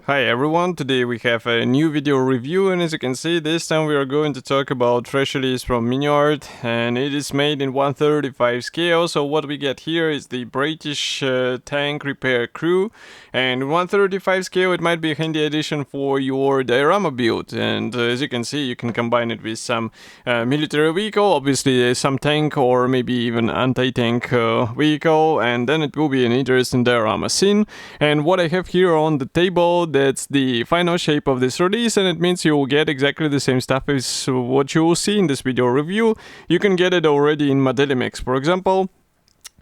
Hi everyone, today we have a new video review, and as you can see, this time we are going to talk about fresh release from Miniart, and it is made in 1/35 scale. So what we get here is the British tank repair crew, and in 1/35 scale it might be a handy addition for your diorama build. And as you can see, you can combine it with some military vehicle, obviously some tank or maybe even anti-tank vehicle, and then it will be an interesting diorama scene. And what I have here on the table, that's the final shape of this release, and it means you will get exactly the same stuff as what you will see in this video review. You can get it already in Modelimix, for example.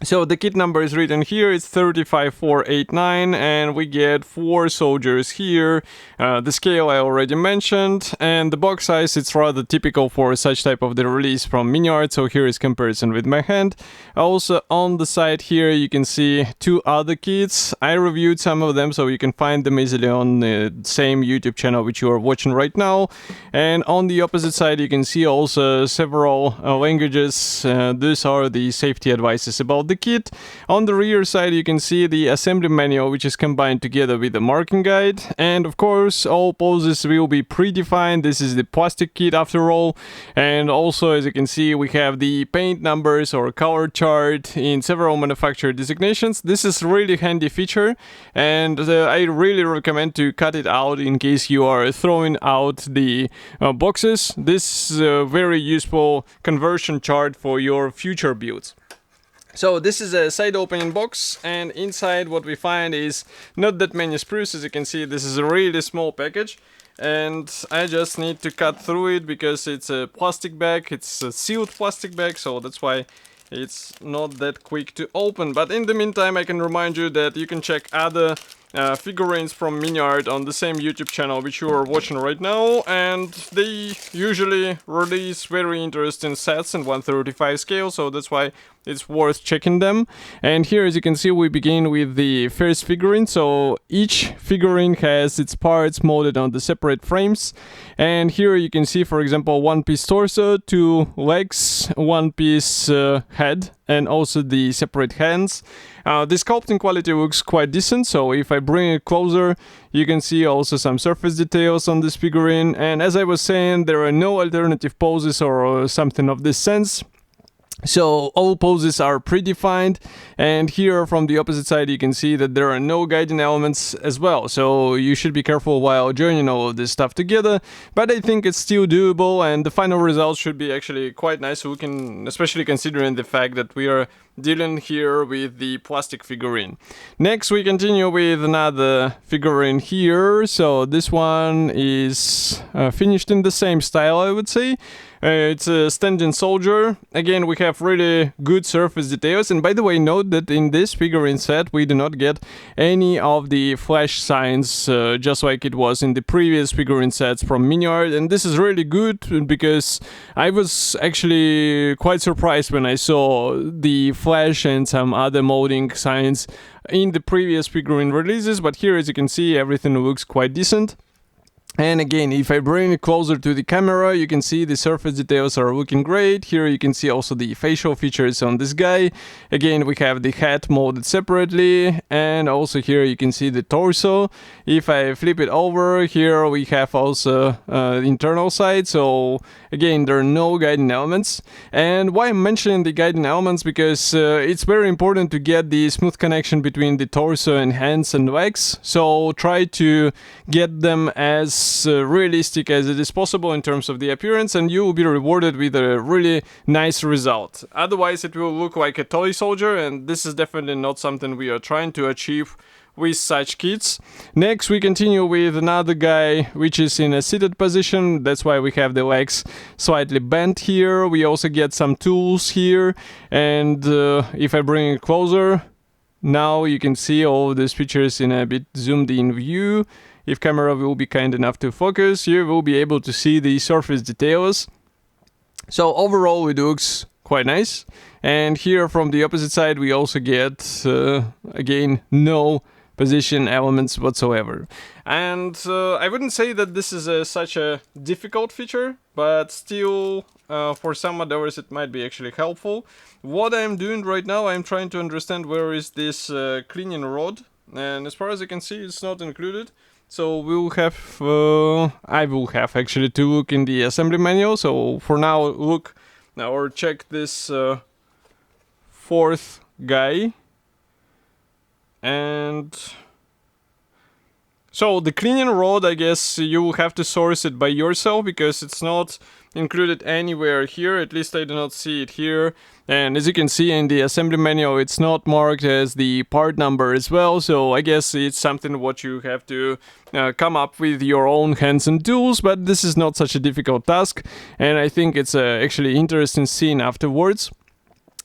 So the kit number is written here, it's 35489, and we get 4 soldiers here. The scale I already mentioned, and the box size, it's rather typical for such type of the release from Miniart, so here is comparison with my hand. Also on the side here you can see 2 other kits. I reviewed some of them, so you can find them easily on the same YouTube channel which you are watching right now. And on the opposite side you can see also several languages. These are the safety advices about the kit. On the rear side you can see the assembly manual, which is combined together with the marking guide, and of course all poses will be predefined. This is the plastic kit after all, and also as you can see we have the paint numbers or color chart in several manufacturer designations. This is really handy feature, and I really recommend to cut it out in case you are throwing out the boxes. This is a very useful conversion chart for your future builds. So this is a side opening box, and inside what we find is not that many sprues. As you can see, this is a really small package, and I just need to cut through it because it's a plastic bag, it's a sealed plastic bag, so that's why it's not that quick to open. But in the meantime, I can remind you that you can check other figurines from Miniart on the same YouTube channel which you are watching right now, and they usually release very interesting sets in 1/35 scale, so that's why it's worth checking them. And here, as you can see, we begin with the first figurine. So each figurine has its parts molded on the separate frames, and here you can see, for example, 1 piece torso, 2 legs, 1 piece head, and also the separate hands. The sculpting quality looks quite decent, so if I bring it closer, you can see also some surface details on this figurine. And as I was saying, there are no alternative poses or something of this sense. So all poses are predefined, and here from the opposite side you can see that there are no guiding elements as well, so you should be careful while joining all of this stuff together, but I think it's still doable, and the final result should be actually quite nice looking, especially considering the fact that we are dealing here with the plastic figurine. Next we continue with another figurine here. So this one is finished in the same style, I would say. It's a standing soldier. Again, we have really good surface details, and by the way, note that in this figurine set we do not get any of the flash signs, just like it was in the previous figurine sets from Miniart, and this is really good because I was actually quite surprised when I saw the flash and some other molding signs in the previous figurine releases, but here, as you can see, everything looks quite decent. And again, if I bring it closer to the camera, you can see the surface details are looking great. Here you can see also the facial features on this guy. Again, we have the head molded separately, and also here you can see the torso. If I flip it over, here we have also the internal side. So again, there are no guiding elements. And why I'm mentioning the guiding elements, because it's very important to get the smooth connection between the torso and hands and legs. So try to get them as realistic as it is possible in terms of the appearance, and you will be rewarded with a really nice result. Otherwise it will look like a toy soldier, and this is definitely not something we are trying to achieve with such kits. Next we continue with another guy which is in a seated position. That's why we have the legs slightly bent here. We also get some tools here, and if I bring it closer, now you can see all these features in a bit zoomed in view. If camera will be kind enough to focus, you will be able to see the surface details. So overall it looks quite nice. And here from the opposite side we also get, again, no position elements whatsoever. And I wouldn't say that this is such a difficult feature, but still for some modelers it might be actually helpful. What I'm doing right now, I'm trying to understand where is this cleaning rod and as far as I can see, it's not included. So we'll have, I will have actually to look in the assembly manual. So for now, look or check this fourth guy. And so the cleaning rod, I guess you will have to source it by yourself because it's not included anywhere here. At least I do not see it here. And as you can see in the assembly manual, it's not marked as the part number as well. So I guess it's something what you have to come up with your own hands and tools. But this is not such a difficult task. And I think it's actually interesting scene afterwards.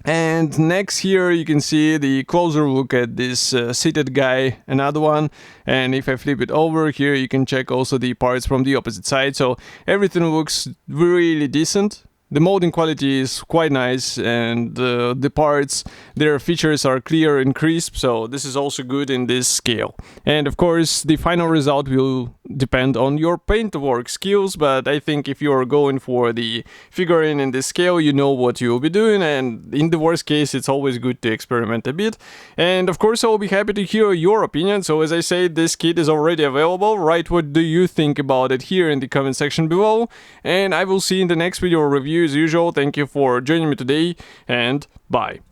And next here you can see the closer look at this seated guy, another one. And if I flip it over here, you can check also the parts from the opposite side. So everything looks really decent. The molding quality is quite nice, and the parts, their features are clear and crisp, so this is also good in this scale. And of course, the final result will depend on your paintwork skills, but I think if you are going for the figurine in this scale, you know what you will be doing, and in the worst case, it's always good to experiment a bit. And of course, I will be happy to hear your opinion, so as I said, this kit is already available. Write what do you think about it here in the comment section below, and I will see you in the next video review as usual. Thank you for joining me today, and bye.